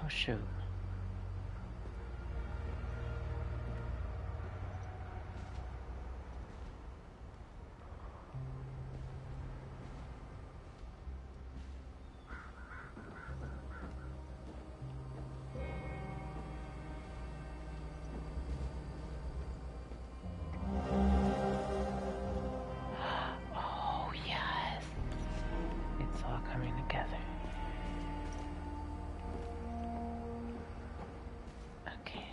Oh shoot. Oh yes. It's all coming together. Okay.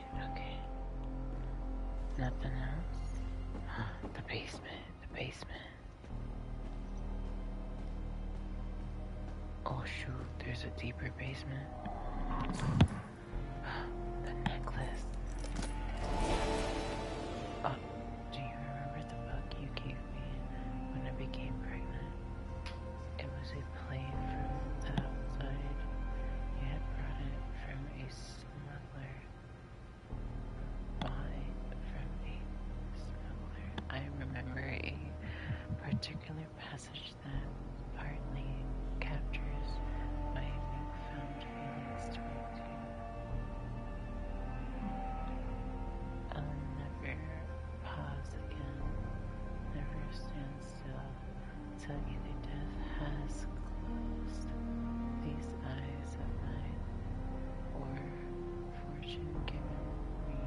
Nothing else? The basement. Oh shoot, there's a deeper basement. The necklace. Oh, do you remember the book you gave me when I became pregnant? It was a plane from the outside. You had brought it from a smuggler. I remember a particular passage that partly captures my newfound feelings towards you. I'll never pause again, never stand still, till either death has closed these eyes of mine, or fortune given me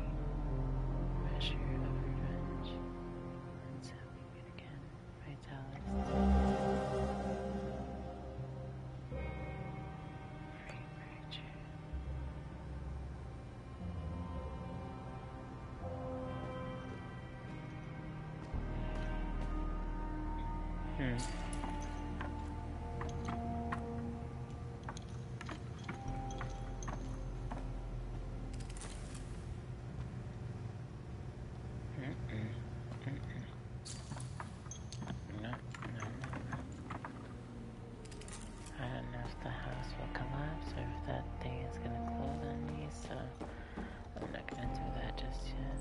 measure of revenge. Until we meet again, Vitalis. Free Preacher. No. I don't know if the house will collapse or if that thing is gonna close on me, so I'm not gonna do that just yet.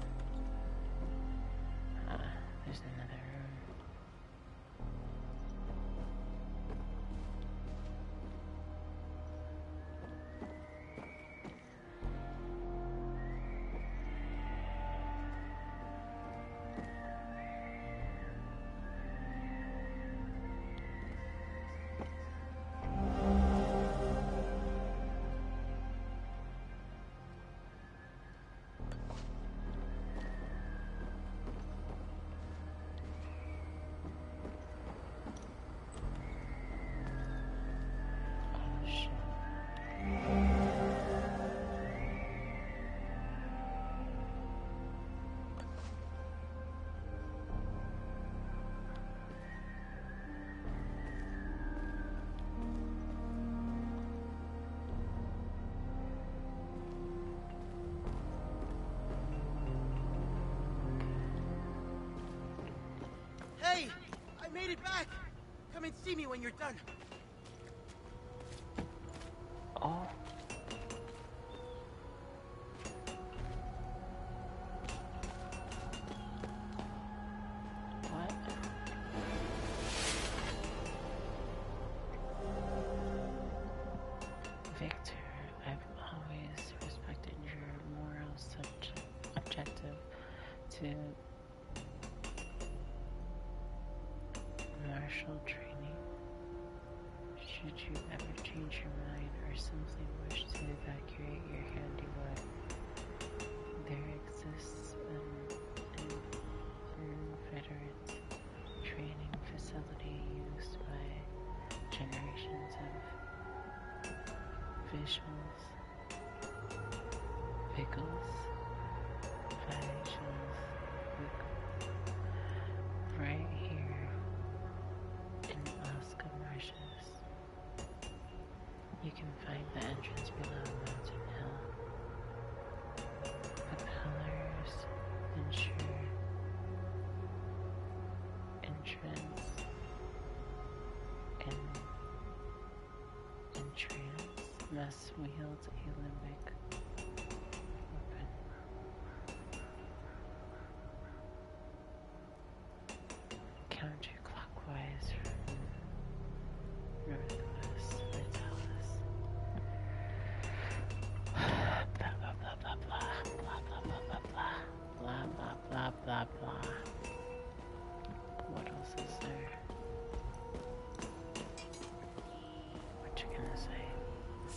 There's another room. Oh shit. Hey! I made it back! Come and see me when you're done. Oh. What? Victor, I've always respected your moral objective to martial training. Should you ever change your mind or simply wish to evacuate your handiwork, there exists an inveterate training facility used by generations of visuals, pickles, visions, right here in Oscar Marshes. You can find the entrance below Mountain Hill. The pillars ensure entrance and entrance must wield a limbic weapon. Counterclockwise from northwest Vitalis.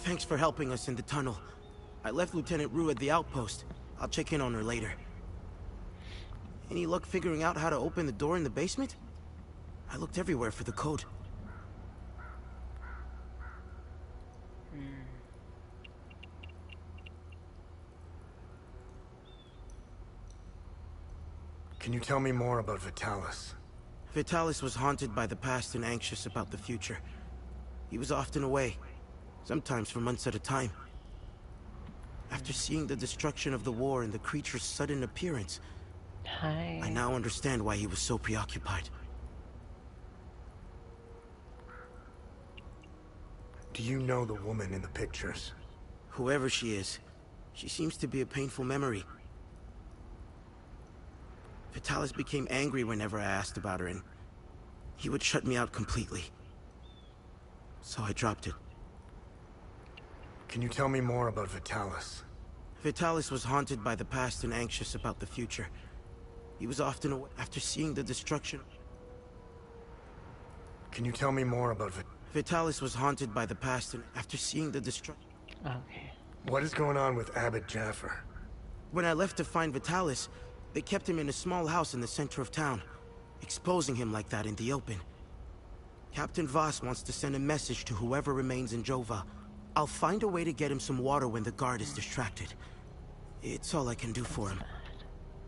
Thanks for helping us in the tunnel. I left Lieutenant Rue at the outpost. I'll check in on her later. Any luck figuring out how to open the door in the basement? I looked everywhere for the code. Can you tell me more about Vitalis? Vitalis was haunted by the past and anxious about the future. He was often away, sometimes for months at a time. After seeing the destruction of the war and the creature's sudden appearance, Hi. I now understand why he was so preoccupied. Do you know the woman in the pictures? Whoever she is, she seems to be a painful memory. Vitalis became angry whenever I asked about her, and he would shut me out completely. So I dropped it. Can you tell me more about Vitalis? Vitalis was haunted by the past and anxious about the future. He was often away after seeing the destruction. Can you tell me more about Vitalis was haunted by the past and after seeing the destruction. Okay. What is going on with Abbot Jaffer? When I left to find Vitalis, they kept him in a small house in the center of town, exposing him like that in the open. Captain Voss wants to send a message to whoever remains in Jova. I'll find a way to get him some water when the guard is distracted. It's all I can do for him.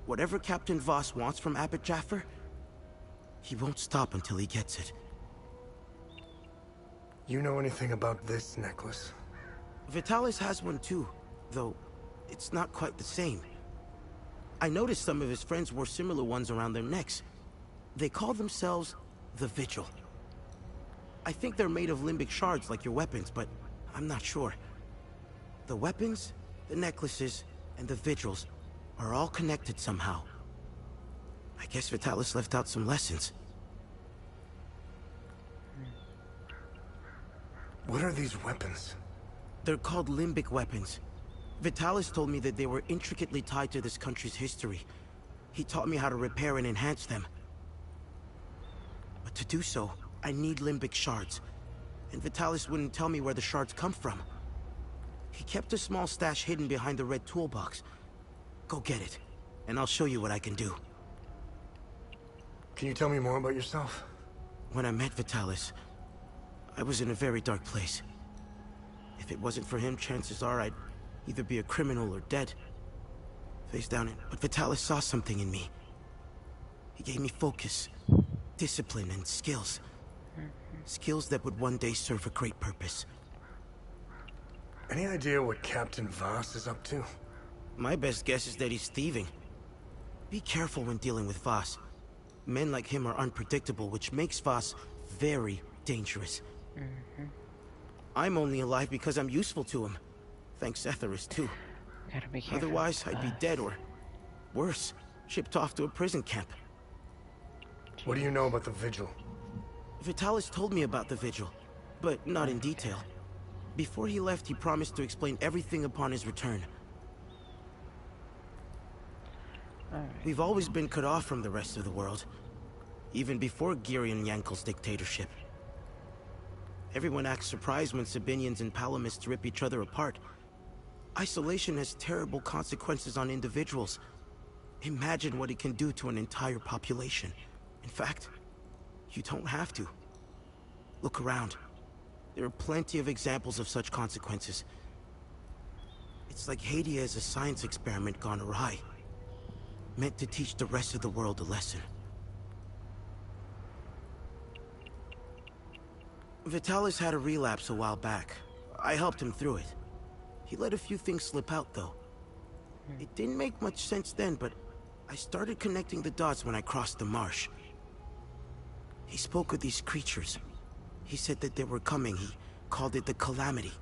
Whatever Captain Voss wants from Abbot Jaffer, he won't stop until he gets it. You know anything about this necklace? Vitalis has one too, though it's not quite the same. I noticed some of his friends wore similar ones around their necks. They call themselves the Vigil. I think they're made of limbic shards like your weapons, but I'm not sure. The weapons, the necklaces, and the Vigils are all connected somehow. I guess Vitalis left out some lessons. What are these weapons? They're called limbic weapons. Vitalis told me that they were intricately tied to this country's history. He taught me how to repair and enhance them. But to do so, I need limbic shards. And Vitalis wouldn't tell me where the shards come from. He kept a small stash hidden behind the red toolbox. Go get it, and I'll show you what I can do. Can you tell me more about yourself? When I met Vitalis, I was in a very dark place. If it wasn't for him, chances are I'd either be a criminal or dead. Face down in. But Vitalis saw something in me. He gave me focus, discipline, and skills. Skills that would one day serve a great purpose. Any idea what Captain Voss is up to? My best guess is that he's thieving. Be careful when dealing with Voss. Men like him are unpredictable, which makes Voss very dangerous. I'm only alive because I'm useful to him. Thanks Etheris, too. Gotta be careful. Otherwise, I'd be dead or, worse, shipped off to a prison camp. What do you know about the Vigil? Vitalis told me about the Vigil, but not in detail. Before he left, he promised to explain everything upon his return. Alright. We've always been cut off from the rest of the world, even before Girion Yankel's dictatorship. Everyone acts surprised when Sabinians and Palamists rip each other apart. Isolation has terrible consequences on individuals. Imagine what it can do to an entire population. In fact, you don't have to. Look around. There are plenty of examples of such consequences. It's like Hadia is a science experiment gone awry, meant to teach the rest of the world a lesson. Vitalis had a relapse a while back. I helped him through it. He let a few things slip out, though. It didn't make much sense then, but I started connecting the dots when I crossed the marsh. He spoke of these creatures. He said that they were coming. He called it the Calamity.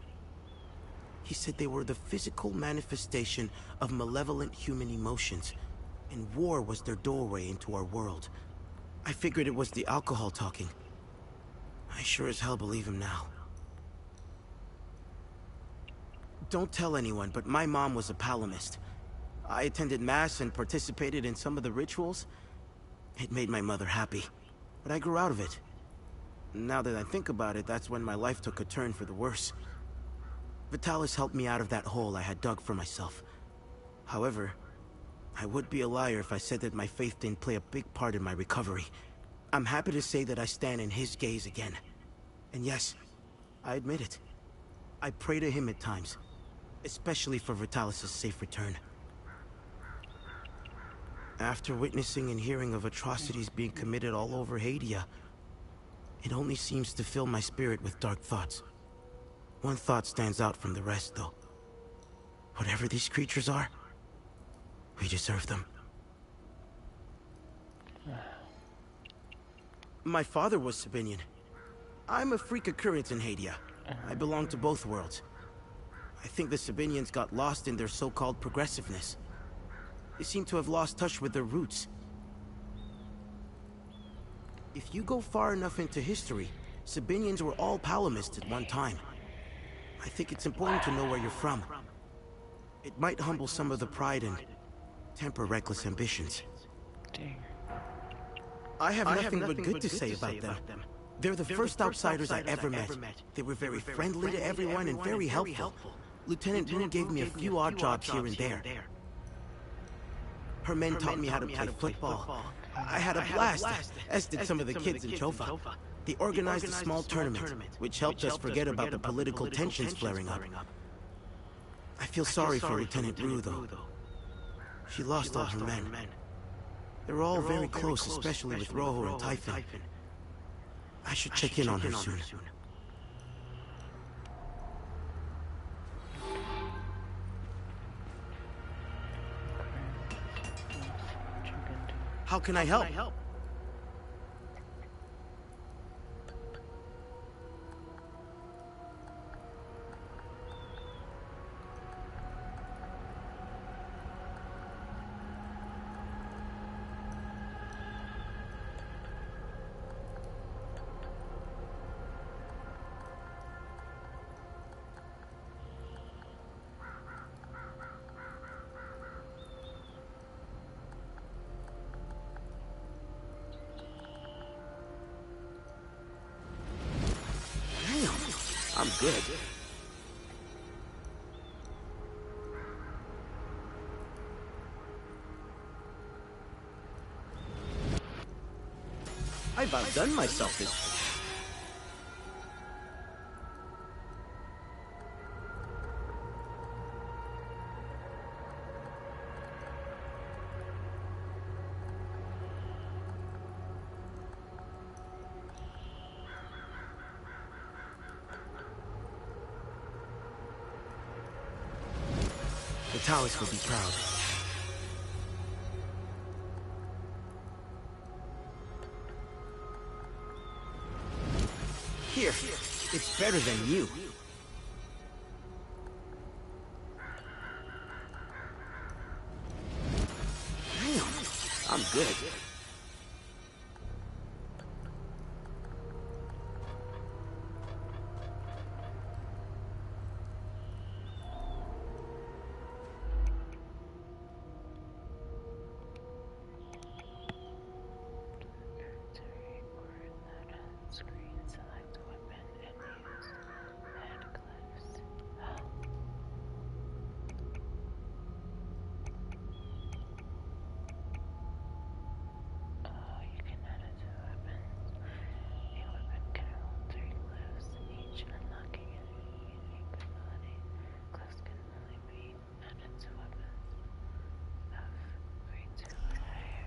He said they were the physical manifestation of malevolent human emotions, and war was their doorway into our world. I figured it was the alcohol talking. I sure as hell believe him now. Don't tell anyone, but my mom was a Palamist. I attended Mass and participated in some of the rituals. It made my mother happy, but I grew out of it. Now that I think about it, that's when my life took a turn for the worse. Vitalis helped me out of that hole I had dug for myself. However, I would be a liar if I said that my faith didn't play a big part in my recovery. I'm happy to say that I stand in his gaze again. And yes, I admit it. I pray to him at times, especially for Vitalis' safe return. After witnessing and hearing of atrocities being committed all over Hadia, it only seems to fill my spirit with dark thoughts. One thought stands out from the rest, though. Whatever these creatures are, we deserve them. My father was Sabinian. I'm a freak occurrence in Hadia. I belong to both worlds. I think the Sabinians got lost in their so-called progressiveness. They seem to have lost touch with their roots. If you go far enough into history, Sabinians were all Palamists at one time. I think it's important to know where you're from. It might humble some of the pride and temper reckless ambitions. Dang. I have nothing but good to say about them. They're the first outsiders I ever met. They were very friendly to everyone and very helpful. Lieutenant Wu gave me a few odd jobs here and there. Her men taught me how to play football. I had a blast, as did some of the kids in Chofa. They organized a small tournament, which helped us forget about the political tensions flaring up. I feel sorry for Lieutenant Wu, though. She lost all her men. They were all very close, especially with Rojo and Typhon. I should check in on her soon. How can I help? I'm good. I've outdone myself this time. Vitalis will be proud. Here, it's better than you. Damn, I'm good. Screen, select weapon, and use hand clips. Oh, you can add it to weapons. A weapon can hold 3 glyphs, each unlocking a unique ability. Glyphs can only be added to weapons of grade 2 or higher.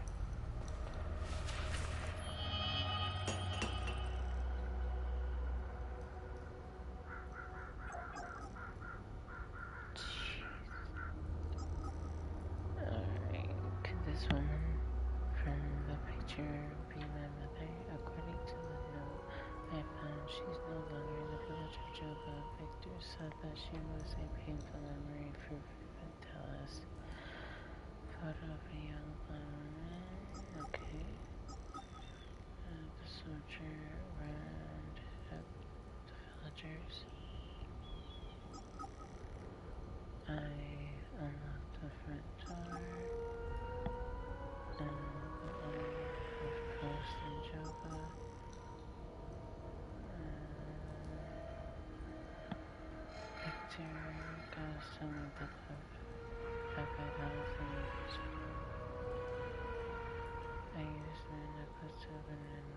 Alright, could this woman from the picture be my mother? According to the note I found, she's no longer in the village of Joba. Victor said that she was a painful memory for Vitalis. Photo of a young woman. Okay. The soldier round up the villagers. I unlocked the front door. The owner of Post in Jova. Victor set up puppet house in the kitchen. I used my necklace to open and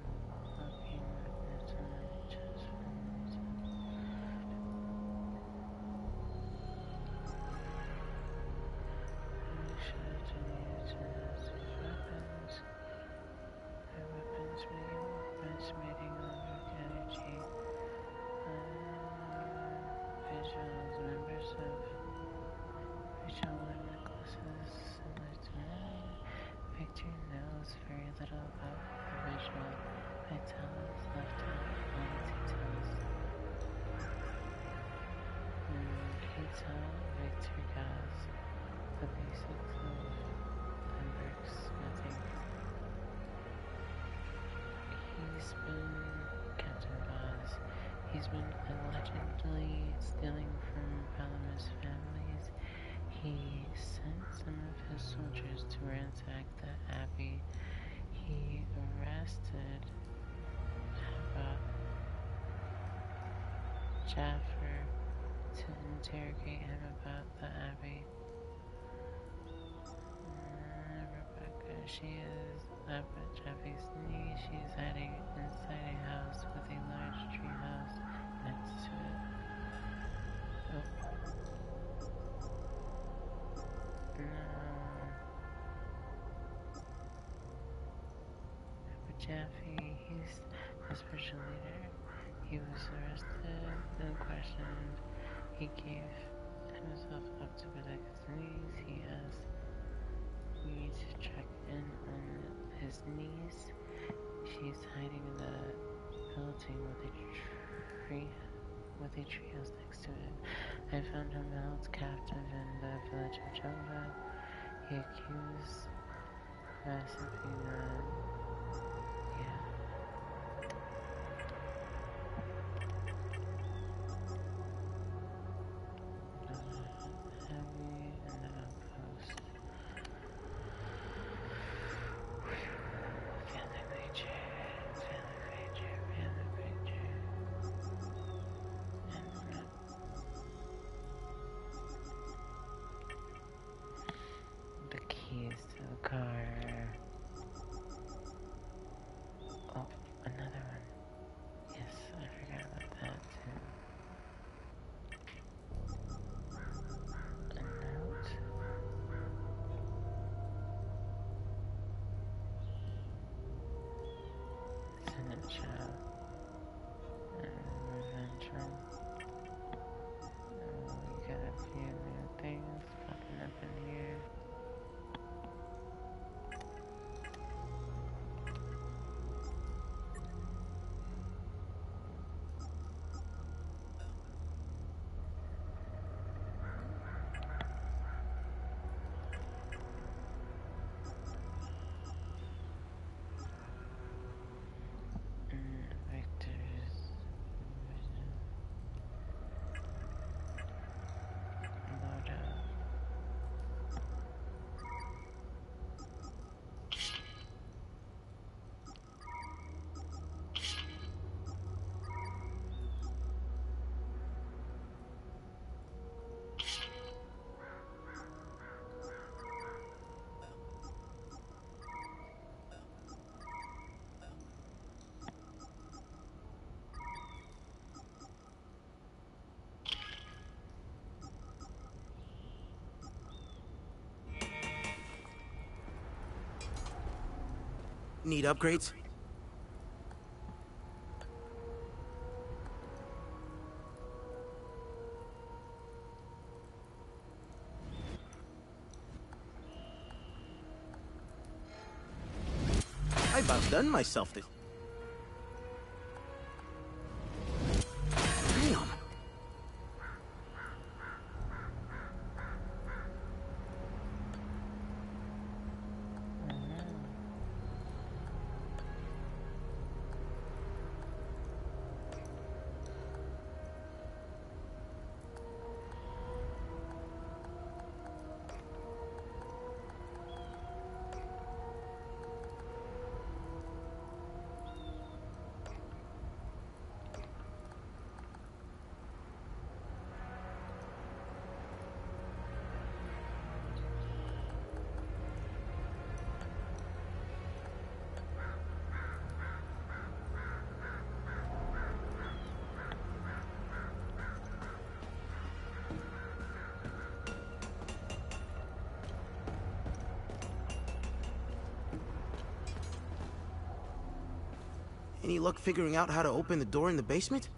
locking magnets on my chest for myself. I should have used these weapons. My weapons mating over energy. Visuals, members of Rachel wore necklaces similar to mine. Victor knows very little about the visual. Vitalis left out all the details. He taught Victor Gaz the basics of Limburg smithing. Captain Vaz. He's been allegedly stealing from Palamas families. He sent some of his soldiers to ransack the abbey. He arrested Jaffer to interrogate him about the abbey. Rebecca, she is up at Jeffy's knee. She is hiding inside a house with a large tree house next to it. Oh. No. But Jeffy, he's the spiritual leader. He was arrested and questioned. He gave himself up to protect his knees. He asked me to check in on his niece. She's hiding in the building with a treehouse next to it. I found him held captive in the village of Jova. He accused Vassifina. Yeah. Heavy in the outpost. Family picture. The keys to the car. Oh, another one. Yes, I forgot about that too. A note. Senate shop. Revenge room. We got a few new things popping up in here. Victor's vision. Load up. Need upgrades? I've outdone myself this. Damn! Any luck figuring out how to open the door in the basement?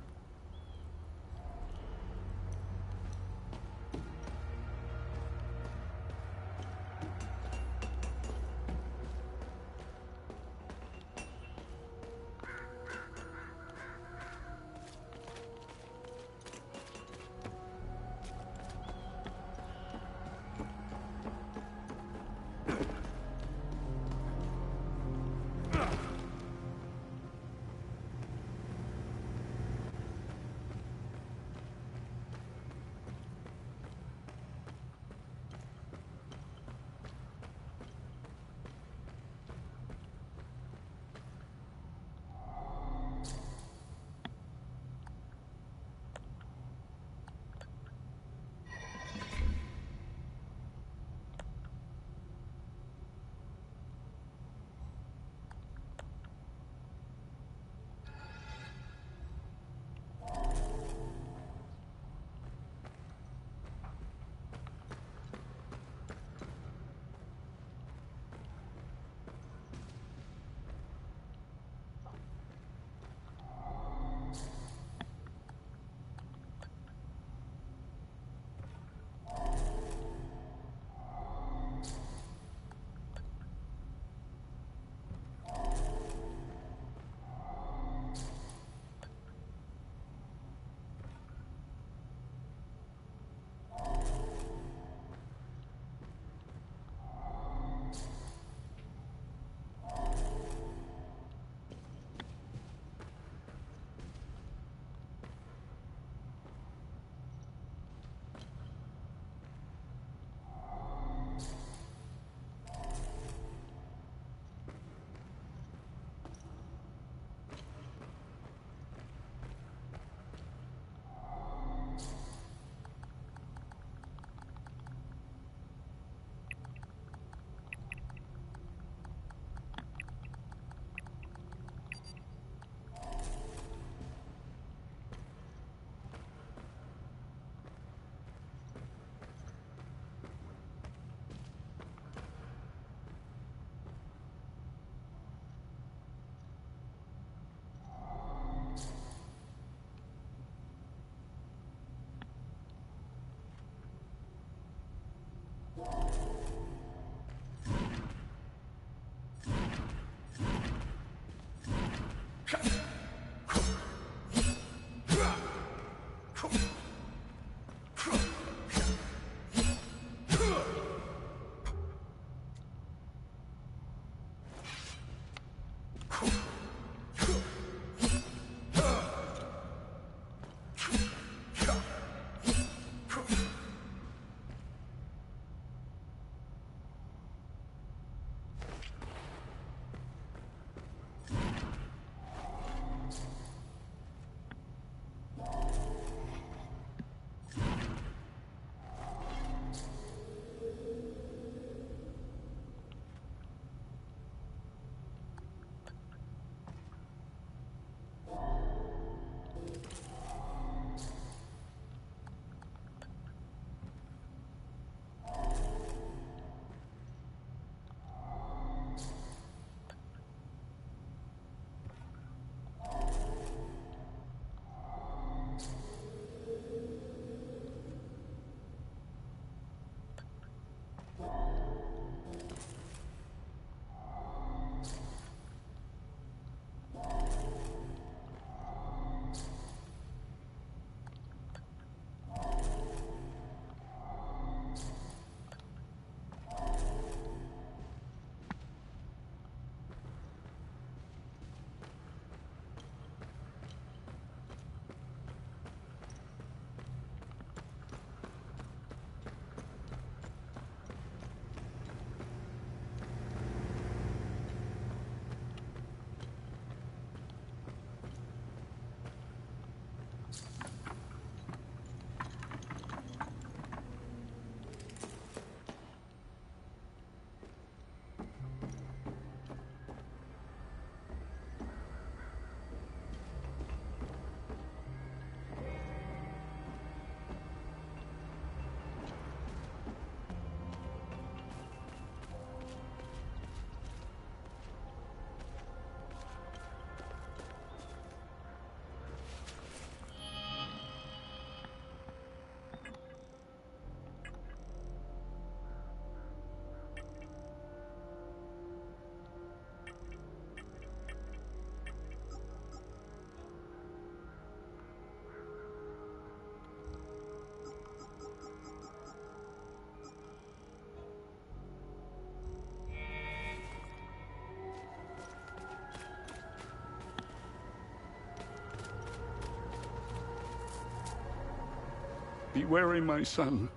Be wary, my son.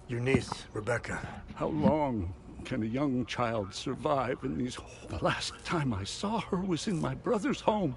Your niece, Rebecca. How long can a young child survive in these... The last time I saw her was in my brother's home.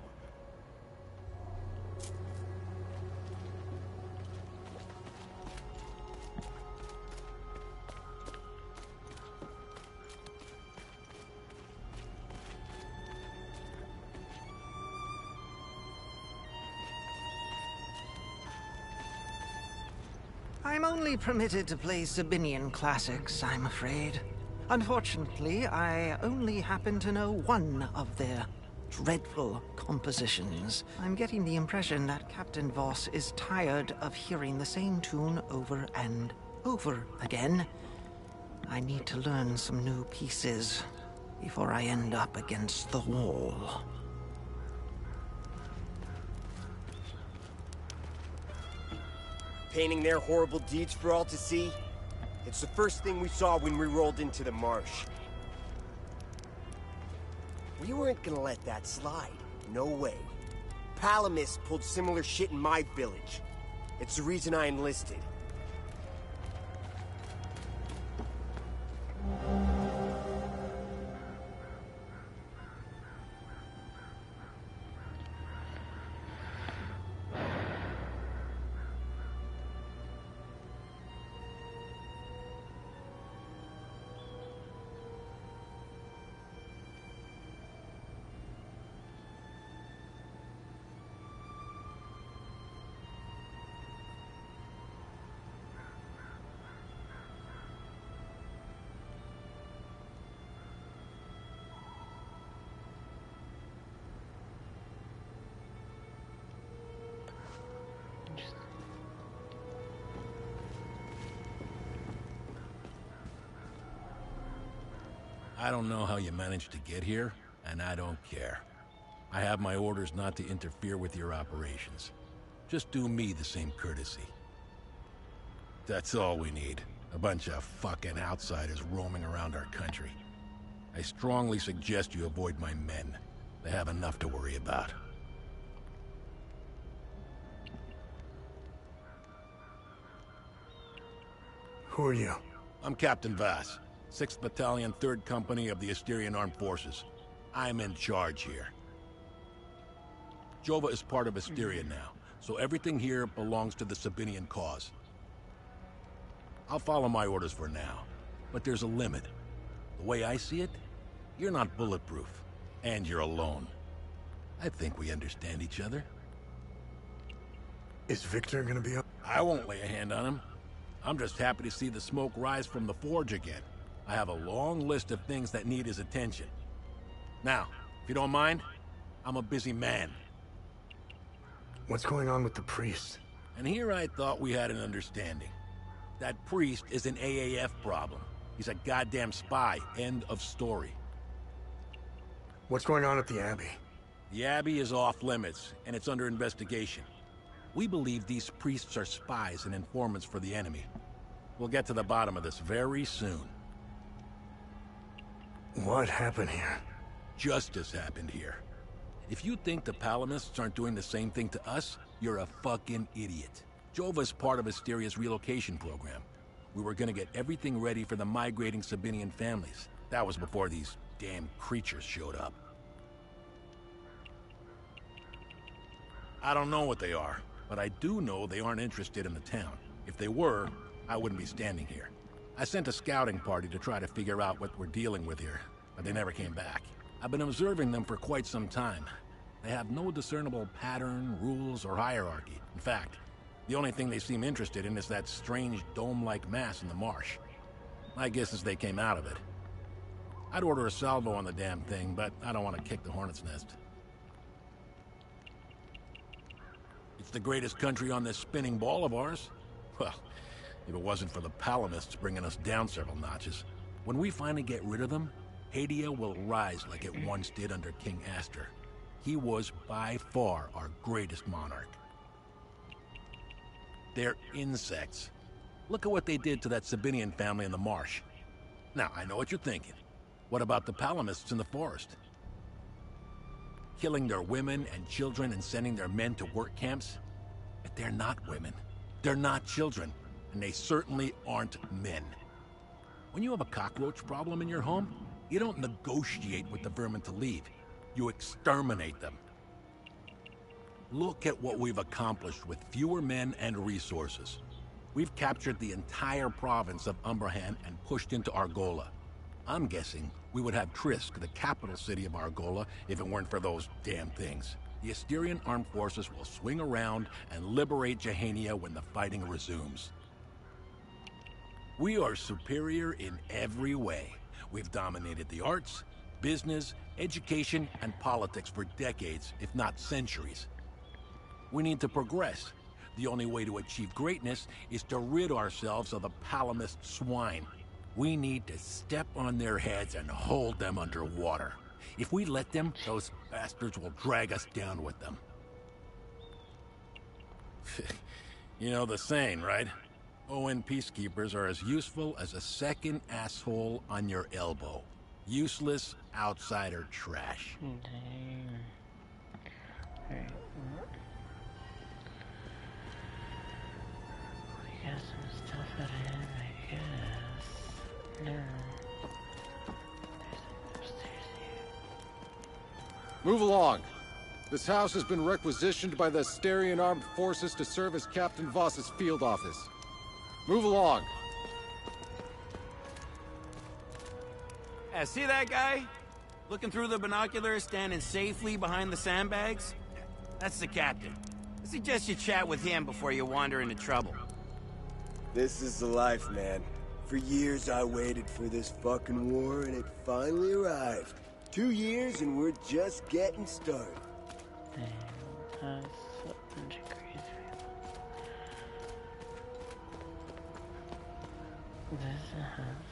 I'm only permitted to play Sabinian classics, I'm afraid. Unfortunately, I only happen to know one of their dreadful compositions. I'm getting the impression that Captain Voss is tired of hearing the same tune over and over again. I need to learn some new pieces before I end up against the wall. Painting their horrible deeds for all to see? It's the first thing we saw when we rolled into the marsh. We weren't gonna let that slide. No way. Palamis pulled similar shit in my village. It's the reason I enlisted. I don't know how you managed to get here, and I don't care. I have my orders not to interfere with your operations. Just do me the same courtesy. That's all we need. A bunch of fucking outsiders roaming around our country. I strongly suggest you avoid my men. They have enough to worry about. Who are you? I'm Captain Vass, 6th Battalion, 3rd Company of the Asterian Armed Forces. I'm in charge here. Jova is part of Asteria now, so everything here belongs to the Sabinian cause. I'll follow my orders for now, but there's a limit. The way I see it, you're not bulletproof, and you're alone. I think we understand each other. Is Victor gonna be up? I won't lay a hand on him. I'm just happy to see the smoke rise from the forge again. I have a long list of things that need his attention. Now, if you don't mind, I'm a busy man. What's going on with the priest? And here I thought we had an understanding. That priest is an AAF problem. He's a goddamn spy. End of story. What's going on at the Abbey? The Abbey is off limits, and it's under investigation. We believe these priests are spies and informants for the enemy. We'll get to the bottom of this very soon. What happened here? Justice happened here. If you think the Palamists aren't doing the same thing to us, you're a fucking idiot. Jova's part of Asteria's relocation program. We were gonna get everything ready for the migrating Sabinian families. That was before these damn creatures showed up. I don't know what they are, but I do know they aren't interested in the town. If they were, I wouldn't be standing here. I sent a scouting party to try to figure out what we're dealing with here, but they never came back. I've been observing them for quite some time. They have no discernible pattern, rules, or hierarchy. In fact, the only thing they seem interested in is that strange dome-like mass in the marsh. My guess is they came out of it. I'd order a salvo on the damn thing, but I don't want to kick the hornet's nest. It's the greatest country on this spinning ball of ours. Well, if it wasn't for the Palamists bringing us down several notches. When we finally get rid of them, Hadia will rise like it once did under King Astor. He was by far our greatest monarch. They're insects. Look at what they did to that Sabinian family in the marsh. Now, I know what you're thinking. What about the Palamists in the forest? killing their women and children and sending their men to work camps. But they're not women. They're not children. And they certainly aren't men. When you have a cockroach problem in your home, you don't negotiate with the vermin to leave. You exterminate them. Look at what we've accomplished with fewer men and resources. We've captured the entire province of Umbrahan and pushed into Argola. I'm guessing we would have Trisk, the capital city of Argola, if it weren't for those damn things. The Asterian armed forces will swing around and liberate Jehania when the fighting resumes. We are superior in every way. We've dominated the arts, business, education, and politics for decades, if not centuries. We need to progress. The only way to achieve greatness is to rid ourselves of the Palamist swine. We need to step on their heads and hold them underwater. If we let them, those bastards will drag us down with them. You know the saying, right? ON peacekeepers are as useful as a second asshole on your elbow. Useless outsider trash. Dang. Alright. We got some stuff at him, I guess. No. There's an upstairs here. Move along. This house has been requisitioned by the Asterian Armed Forces to serve as Captain Voss's field office. Move along. Yeah, see that guy? Looking through the binoculars, standing safely behind the sandbags? That's the captain. I suggest you chat with him before you wander into trouble. This is the life, man. For years I waited for this fucking war, and it finally arrived. 2 years and we're just getting started. Dang, that's a bunch of crazy people. This is a house.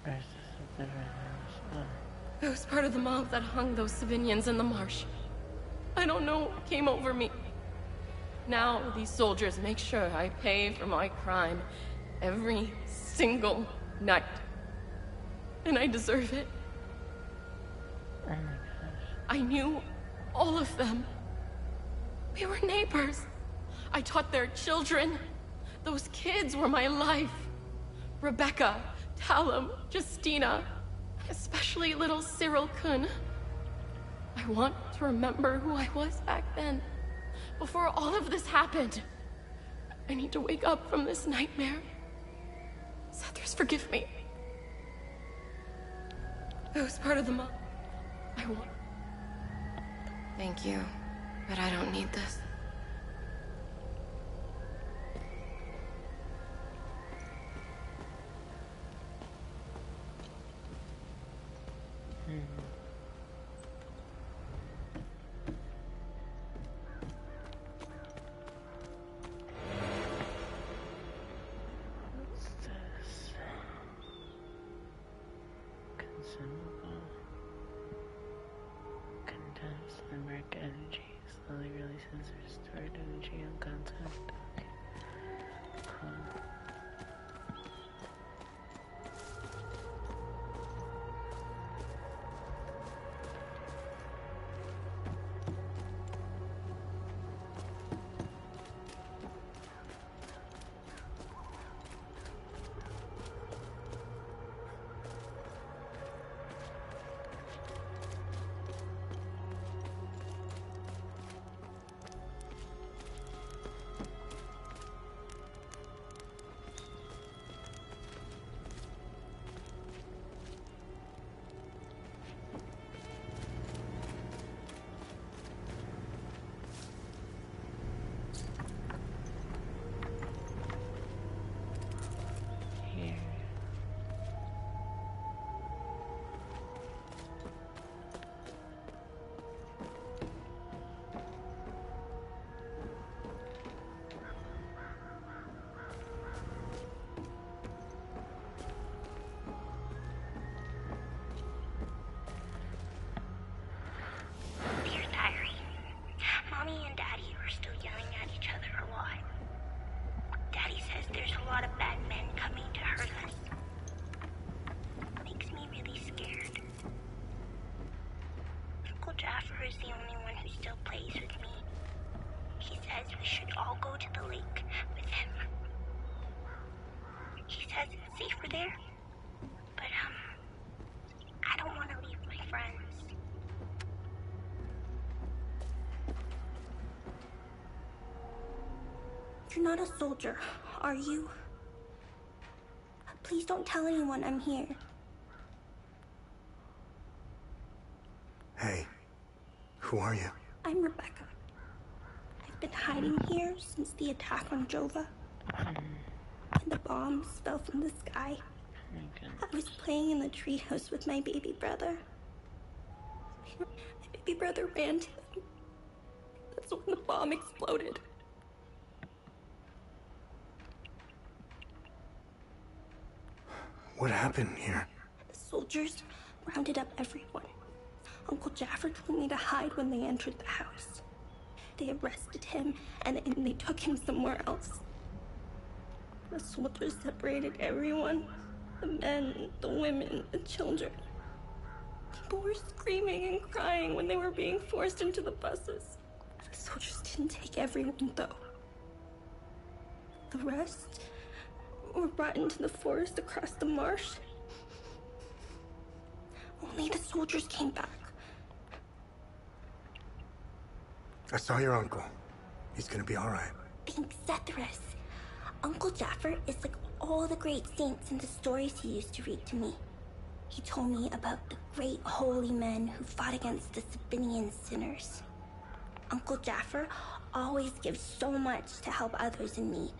Or is this a different house? Oh. I was part of the mob that hung those civilians in the marsh. I don't know what came over me. Now these soldiers make sure I pay for my crime every single night. And I deserve it. Oh my gosh. I knew all of them. We were neighbors. I taught their children. Those kids were my life. Rebecca, Talum, Justina, especially little Cyril Kun. I want to remember who I was back then, before all of this happened. I need to wake up from this nightmare. Sethers, forgive me. I was part of the mob. I want... Thank you, but I don't need this. What's this? Consumable. Condensed limerick energy. Slowly releases restored energy on contact. Okay. Cool. says we should all go to the lake with him. He says it's safer there, but I don't want to leave my friends. You're not a soldier, are you? Please don't tell anyone I'm here. Hey, who are you? I'm Rebecca. I've been hiding here since the attack on Jova. When the bombs fell from the sky, I was playing in the treehouse with my baby brother. My baby brother ran to them. That's when the bomb exploded. What happened here? The soldiers rounded up everyone. Uncle Jaffer told me to hide when they entered the house. They arrested him and they took him somewhere else. The soldiers separated everyone. The men, the women, the children. People were screaming and crying when they were being forced into the buses. The soldiers didn't take everyone, though. The rest were brought into the forest across the marsh. Only the soldiers came back. I saw your uncle. He's gonna be all right. Thanks, Zethris. Uncle Jaffer is like all the great saints in the stories he used to read to me. He told me about the great holy men who fought against the Sabinian sinners. Uncle Jaffer always gives so much to help others in need.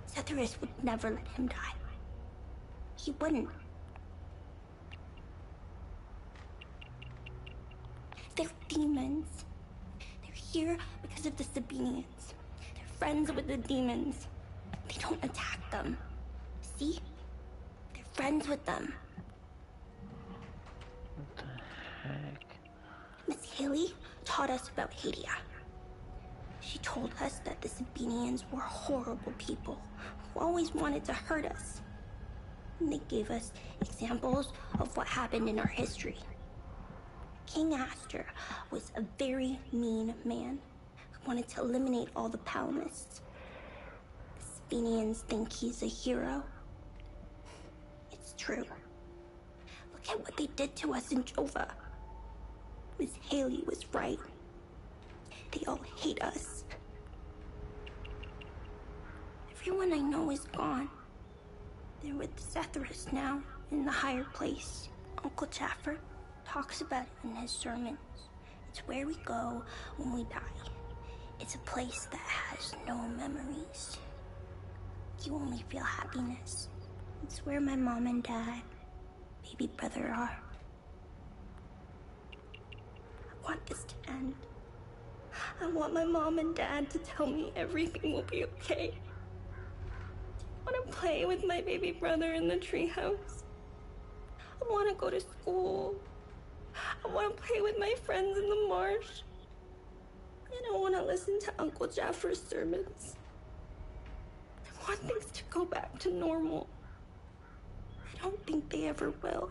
Zethris would never let him die. He wouldn't. They're demons. They're here because of the Sabinians. They're friends with the demons. They don't attack them. See? They're friends with them. What the heck? Miss Haley taught us about Hadia. She told us that the Sabinians were horrible people who always wanted to hurt us. And they gave us examples of what happened in our history. King Astor was a very mean man who wanted to eliminate all the Palamists. The Sabinians think he's a hero. It's true. Look at what they did to us in Jova. Miss Haley was right. They all hate us. Everyone I know is gone. They're with Zethris now, in the higher place. Uncle Jaffer talks about it in his sermons. It's where we go when we die. It's a place that has no memories. You only feel happiness. It's where my mom and dad, baby brother are. I want this to end. I want my mom and dad to tell me everything will be okay. I want to play with my baby brother in the treehouse. I want to go to school. I want to play with my friends in the marsh. And I want to listen to Uncle Jaffer's sermons. I want things to go back to normal. I don't think they ever will.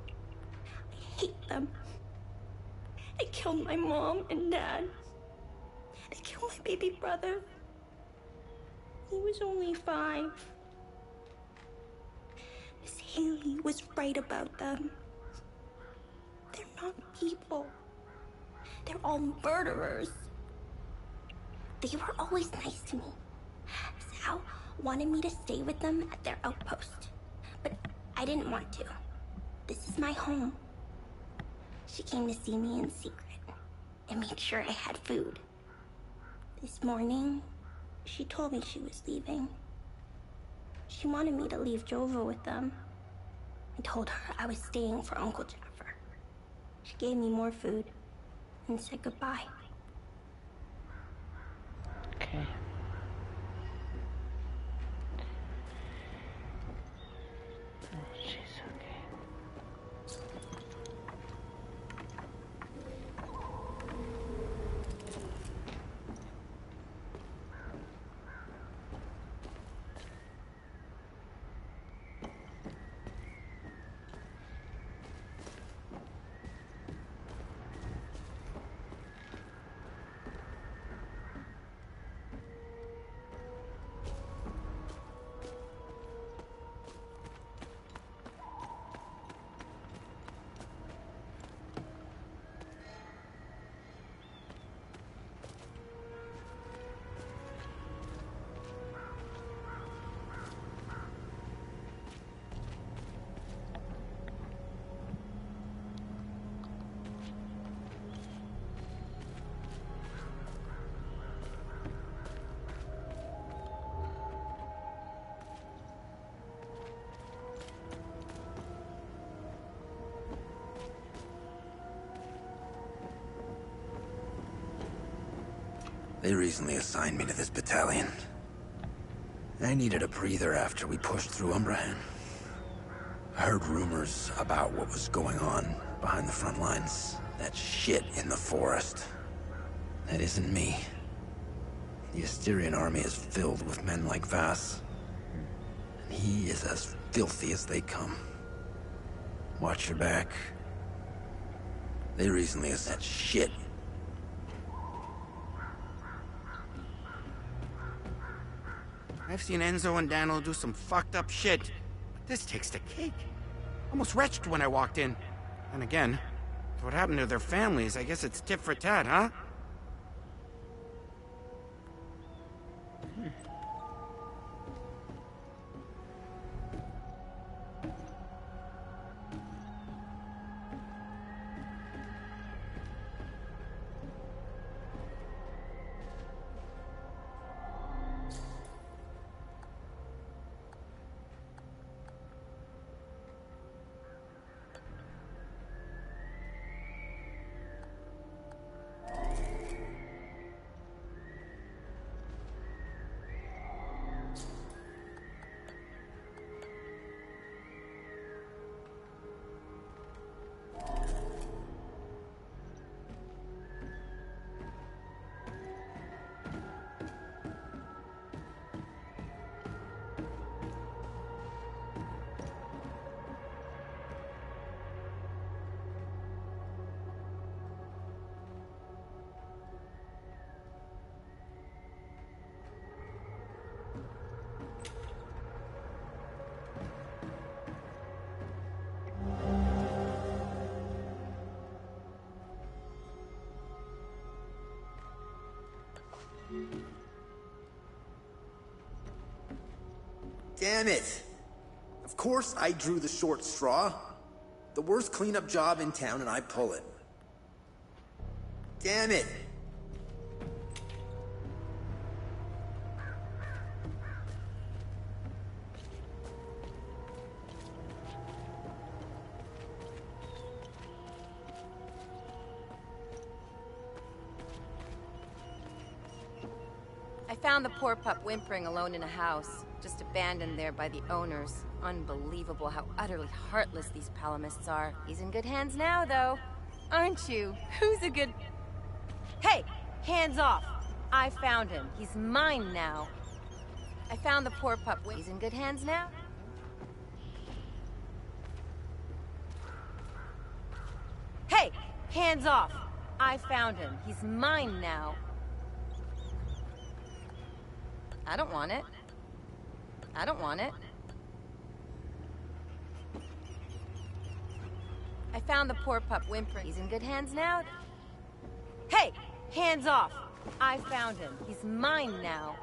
I hate them. They killed my mom and dad. They killed my baby brother. He was only 5. Miss Haley was right about them. They're not people. They're all murderers. They were always nice to me. Sal wanted me to stay with them at their outpost, but I didn't want to. This is my home. She came to see me in secret and made sure I had food. This morning, she told me she was leaving. She wanted me to leave Jova with them. I told her I was staying for Uncle Jaffer. She gave me more food and said goodbye. Okay. Oh, she's okay. They recently assigned me to this battalion. I needed a breather after we pushed through Umbrahan. I heard rumors about what was going on behind the front lines. That shit in the forest. That isn't me. The Asterian army is filled with men like Vass. And he is as filthy as they come. Watch your back. They recently assigned shit. I've seen Enzo and Daniel do some fucked up shit. But this takes the cake. Almost retched when I walked in. And again, what happened to their families, I guess it's tit for tat, huh? Damn it! Of course I drew the short straw. The worst cleanup job in town and I pull it. Damn it! I found the poor pup whimpering alone in a house, just abandoned there by the owners. Unbelievable how utterly heartless these Palamists are. He's in good hands now, though. Aren't you? Who's a good... Hey! Hands off! I found him. He's mine now. I found the poor pup. He's in good hands now? Hey! Hands off! I found him. He's mine now. I don't want it. I don't want it. I found the poor pup whimpering. He's in good hands now? Hey! Hands off! I found him. He's mine now.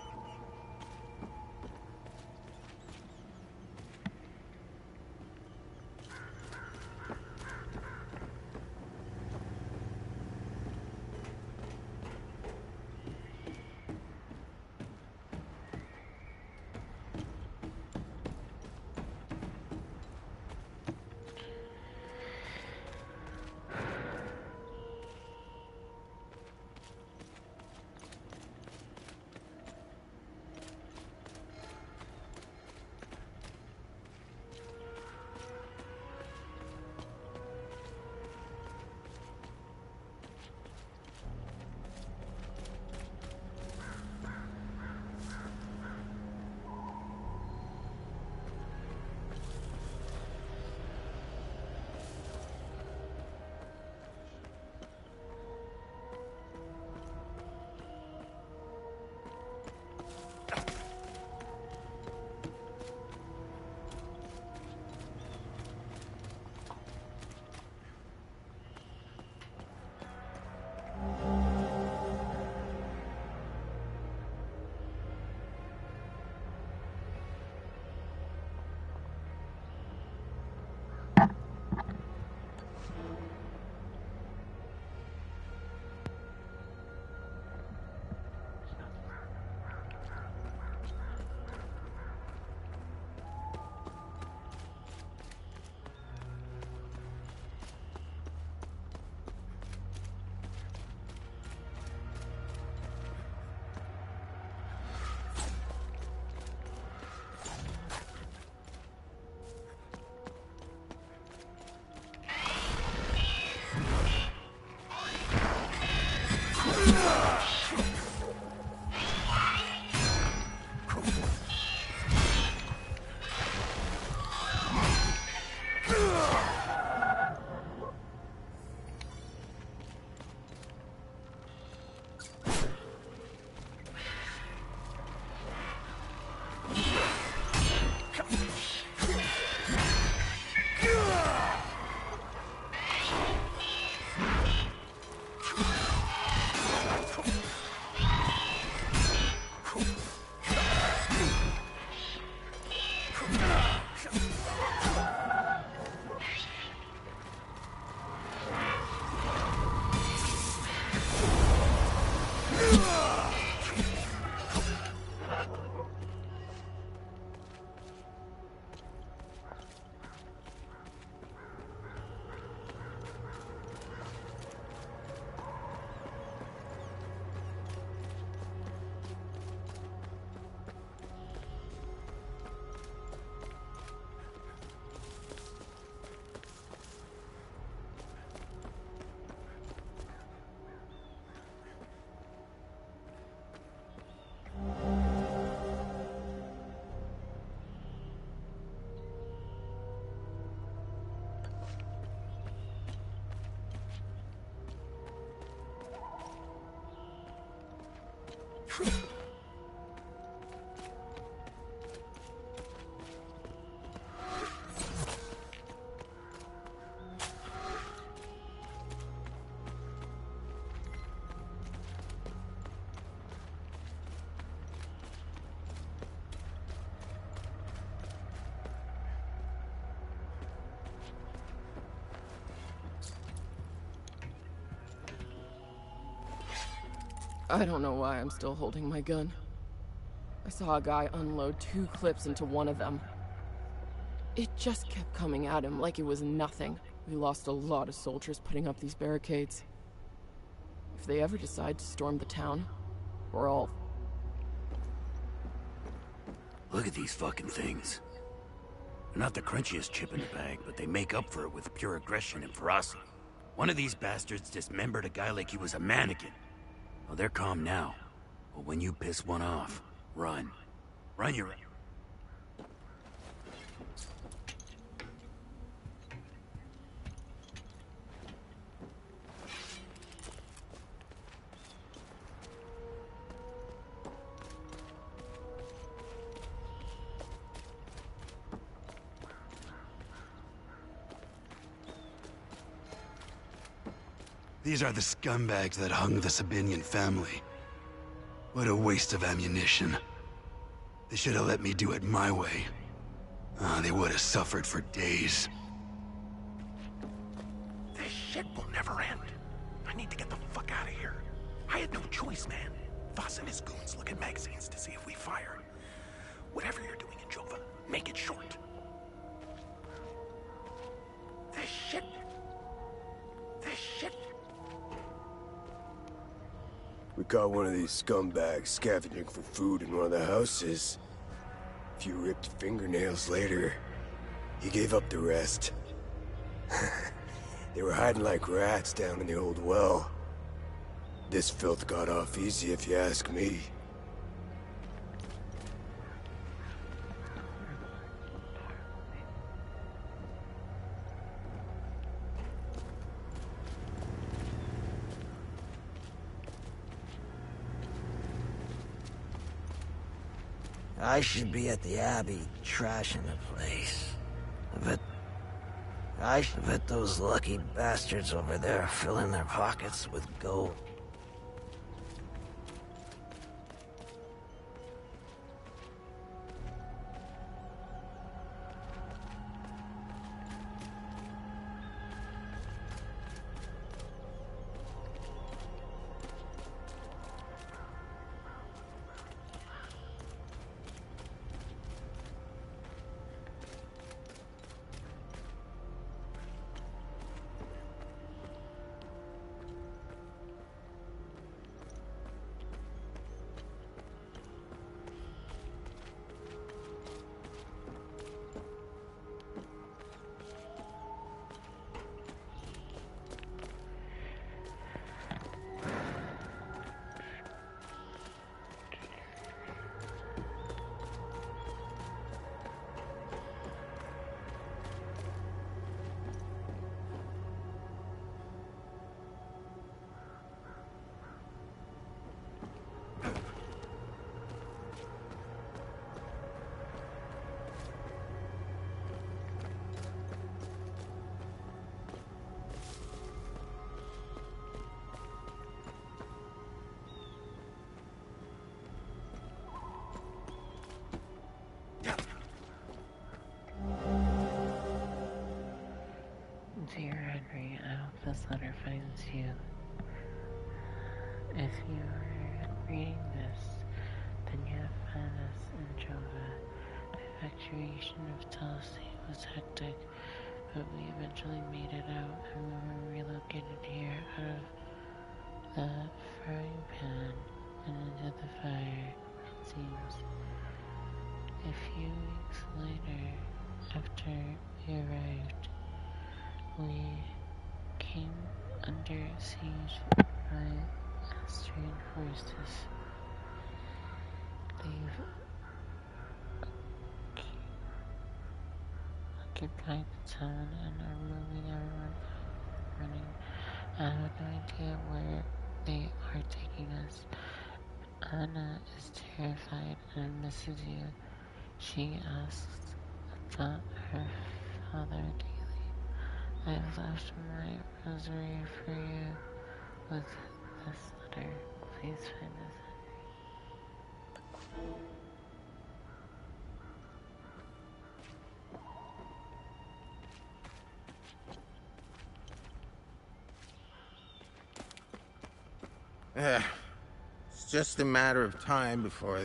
I don't know why I'm still holding my gun. I saw a guy unload 2 clips into one of them. It just kept coming at him like it was nothing. We lost a lot of soldiers putting up these barricades. If they ever decide to storm the town, we're all... Look at these fucking things. They're not the crunchiest chip in the bag, but they make up for it with pure aggression and ferocity. One of these bastards dismembered a guy like he was a mannequin. Well, they're calm now. But when you piss one off, run. Run your... These are the scumbags that hung the Sabinian family. What a waste of ammunition. They should have let me do it my way. They would have suffered for days. This shit will never end. I need to get the fuck out of here. I had no choice, man. Voss and his goons look at magazines to see if we fired. Whatever you're doing in Jova, make it short. This shit... We caught one of these scumbags scavenging for food in one of the houses. A few ripped fingernails later, he gave up the rest. They were hiding like rats down in the old well. This filth got off easy if you ask me. I should be at the Abbey, trashing the place. I bet those lucky bastards over there are filling their pockets with gold. Dear Henry, I hope this letter finds you. If you are reading this, then you have found us in Jova. Evacuation of Tennessee was hectic, but we eventually made it out and we were relocated here out of the frying pan and into the fire, it seems. A few weeks later, after we arrived, we came under siege by Austrian forces. They've occupied the town and are moving everyone running. I have no idea where they are taking us. Anna is terrified and misses you. She asks about her father daily. I've left my rosary for you with this letter. Please find this. It's just a matter of time before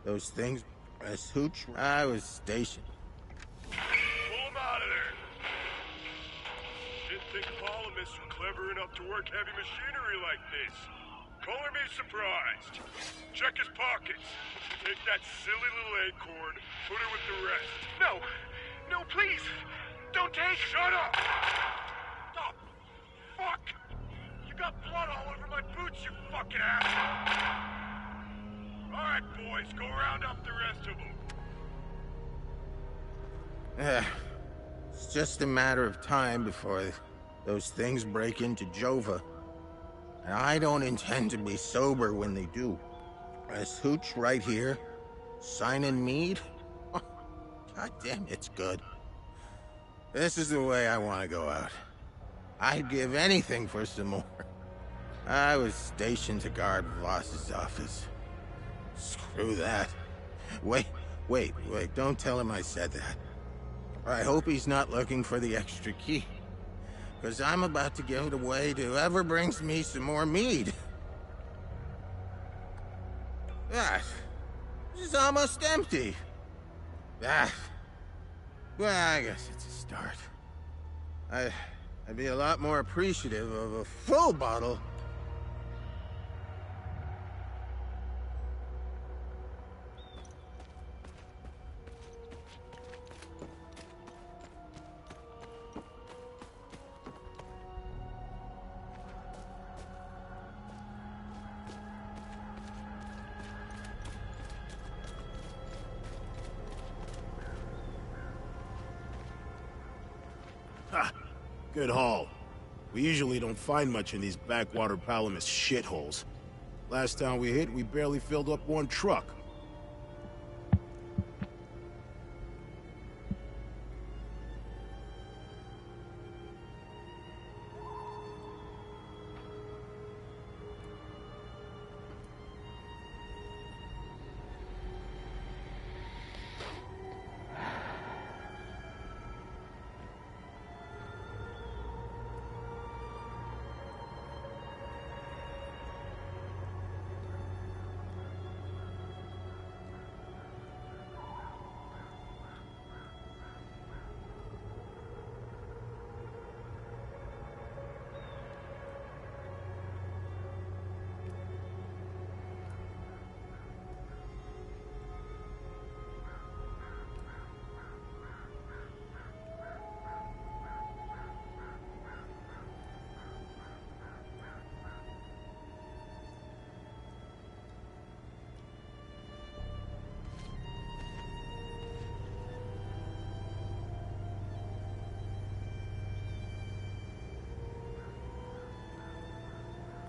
those things. As Hooch, I was stationed. Pull him out of there. Didn't think Polomists were clever enough to work heavy machinery like this. Color me surprised. Check his pockets. Take that silly little acorn, put her with the rest. No! No, please! Don't take... Shut up! Oh, fuck! You got blood all over my boots, you fucking asshole! Alright, boys, go round up the rest of them. It's just a matter of time before those things break into Jova. And I don't intend to be sober when they do. As Hooch right here, signing mead? Oh, God damn, it's good. This is the way I want to go out. I'd give anything for some more. I was stationed to guard Voss's office. Screw that. Wait, don't tell him I said that. I hope he's not looking for the extra key. Because I'm about to give it away to whoever brings me some more mead. That is almost empty. Well, I guess it's a start. I'd be a lot more appreciative of a full bottle. Ha! Good haul. We usually don't find much in these backwater Palamis shitholes. Last time we hit, we barely filled up one truck.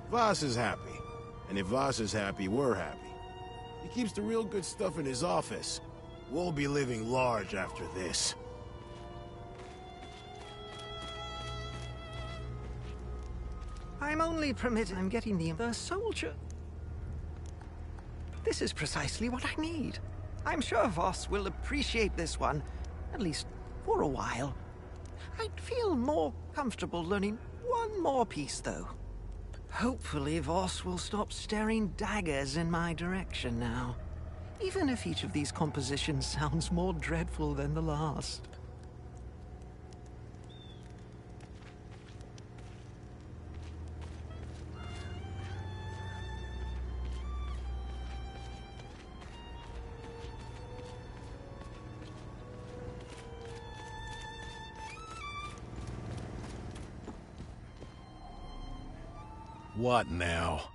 Voss is happy. And if Voss is happy, we're happy. He keeps the real good stuff in his office. We'll be living large after this. I'm only permitted... I'm getting the soldier. This is precisely what I need. I'm sure Voss will appreciate this one, at least for a while. I'd feel more comfortable learning one more piece, though. Hopefully Voss will stop staring daggers in my direction now, even if each of these compositions sounds more dreadful than the last. What now?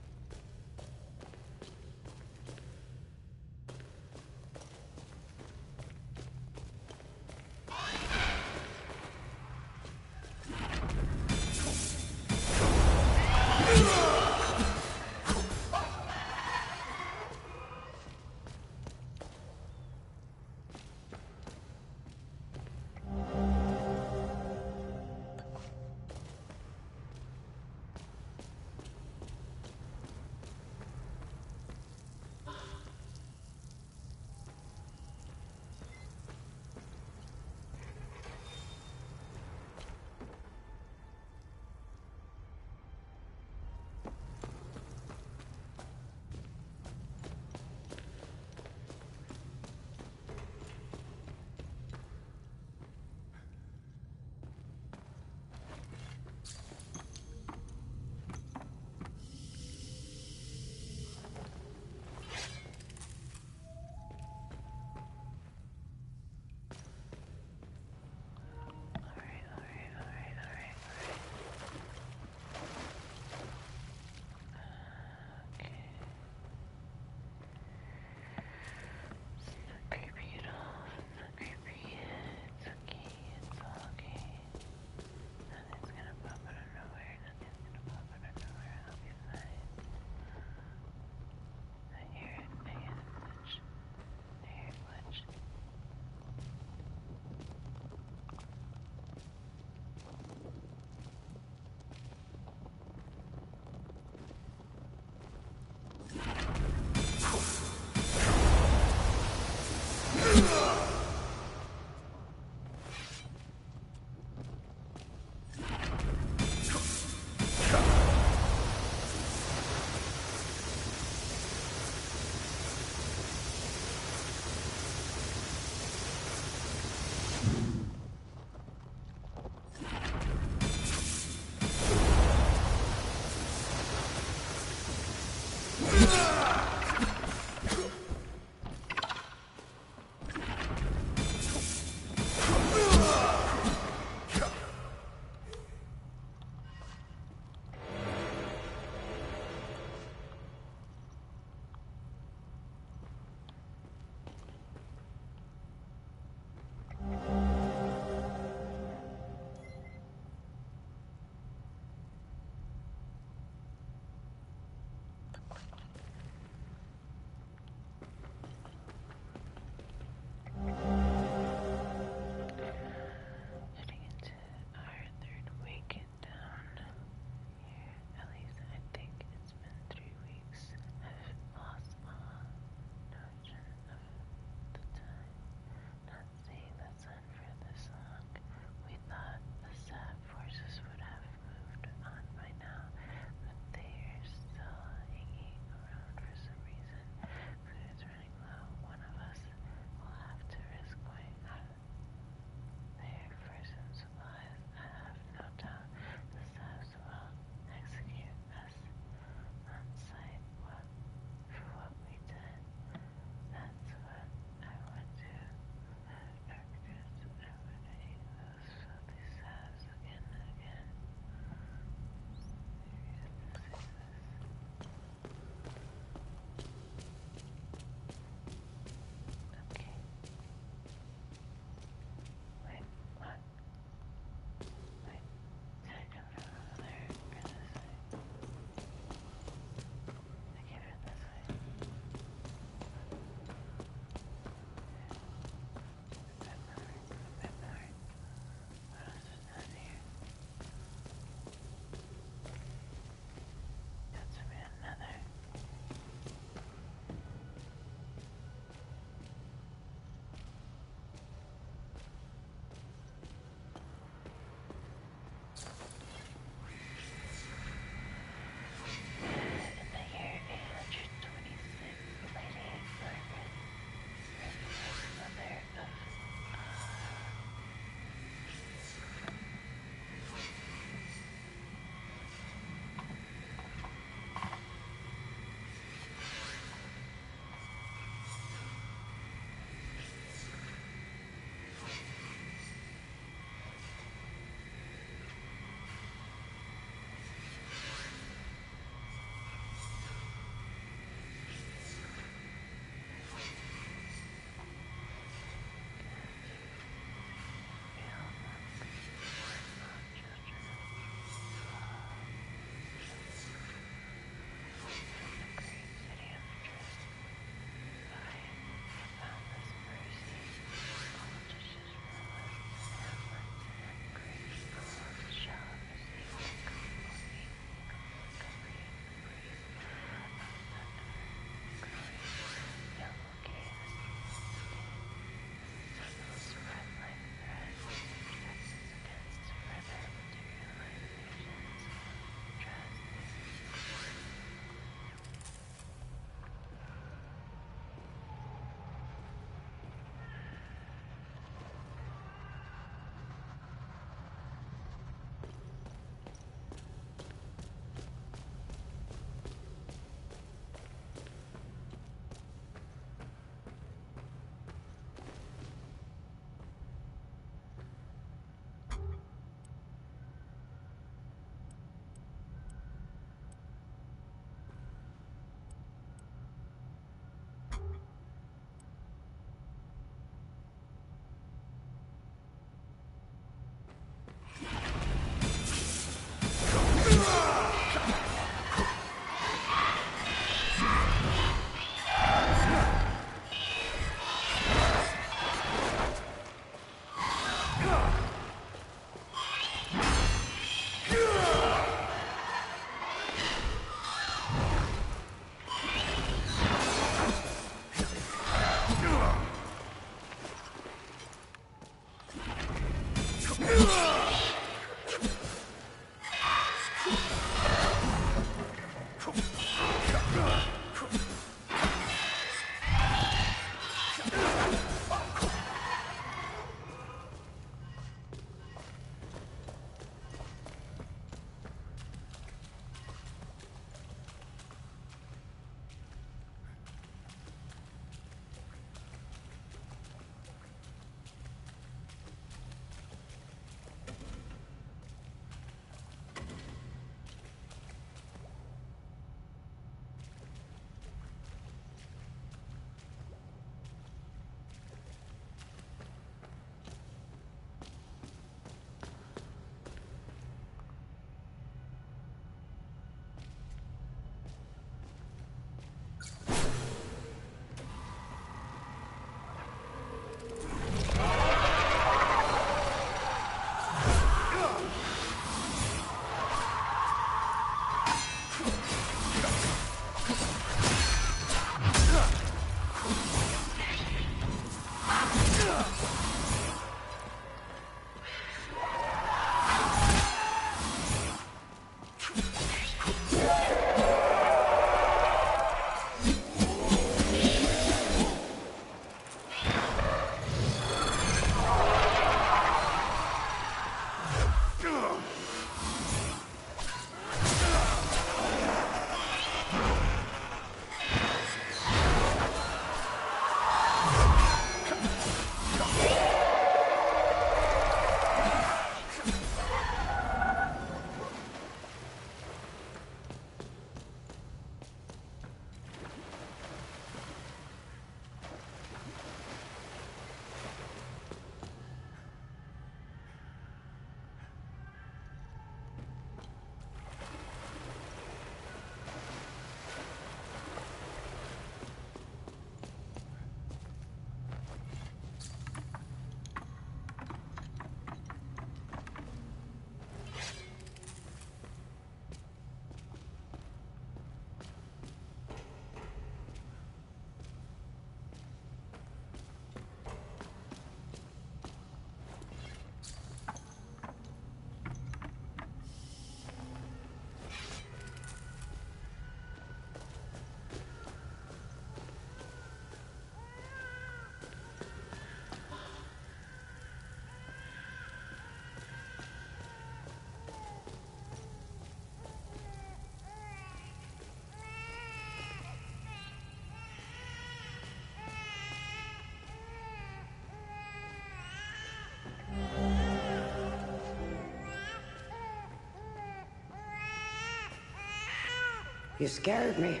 You scared me.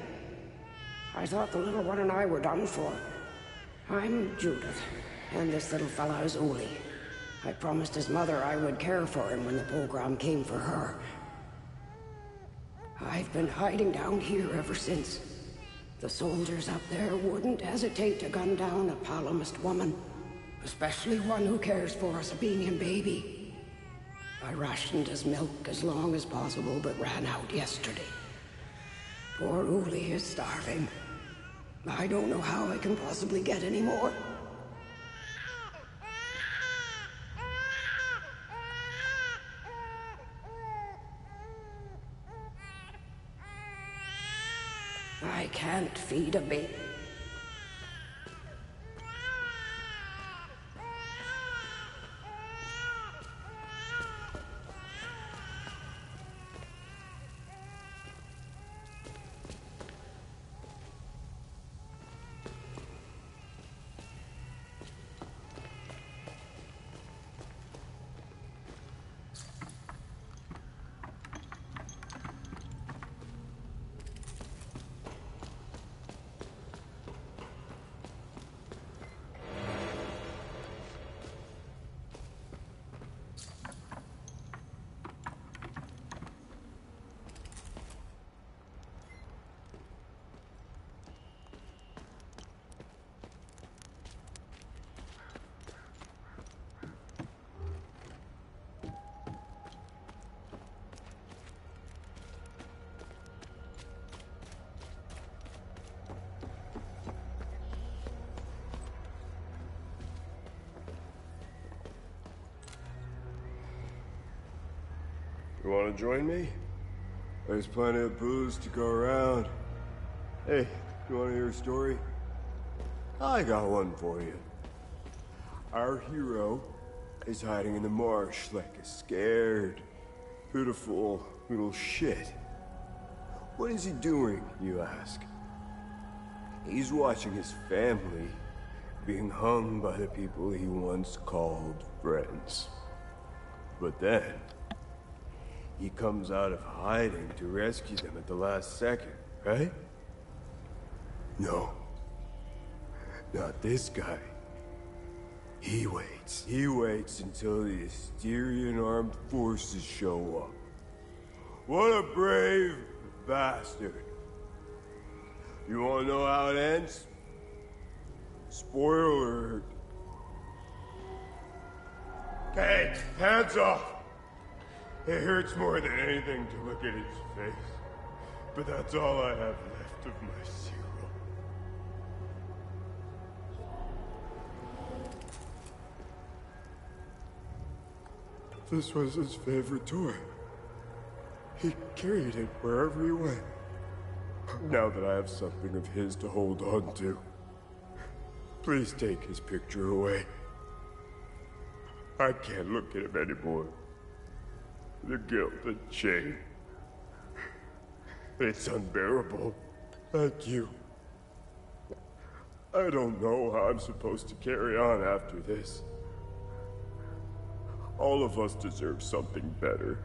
I thought the little one and I were done for. I'm Judith, and this little fella is Uli. I promised his mother I would care for him when the program came for her. I've been hiding down here ever since. The soldiers up there wouldn't hesitate to gun down a Palomist woman, especially one who cares for a Sabinian baby. I rationed his milk as long as possible, but ran out yesterday. Poor Uli is starving. I don't know how I can possibly get any more. I can't feed a baby. You want to join me? There's plenty of booze to go around. Hey, you want to hear a story? I got one for you. Our hero is hiding in the marsh like a scared, pitiful little shit. What is he doing, you ask? He's watching his family being hung by the people he once called friends. But then, he comes out of hiding to rescue them at the last second, right? No. Not this guy. He waits. He waits until the Asterian armed forces show up. What a brave bastard. You wanna know how it ends? Spoiler alert. Hey, hands off! It hurts more than anything to look at his face. But that's all I have left of my zero. This was his favorite toy. He carried it wherever he went. Now that I have something of his to hold on to, please take his picture away. I can't look at him anymore. The guilt and shame. It's unbearable. Thank you. I don't know how I'm supposed to carry on after this. All of us deserve something better.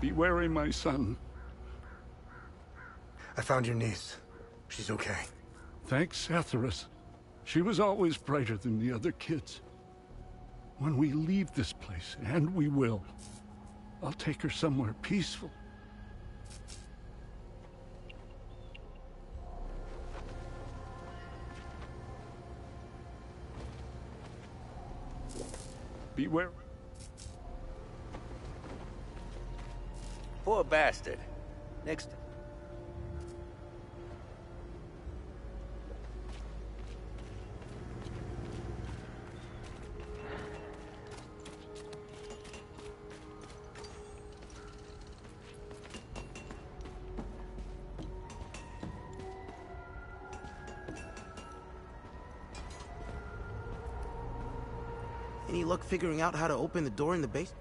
Be wary, my son. I found your niece. She's okay. Thanks, Etheris. She was always brighter than the other kids. When we leave this place, and we will, I'll take her somewhere peaceful. Beware. Poor bastard. Next. Any luck figuring out how to open the door in the base?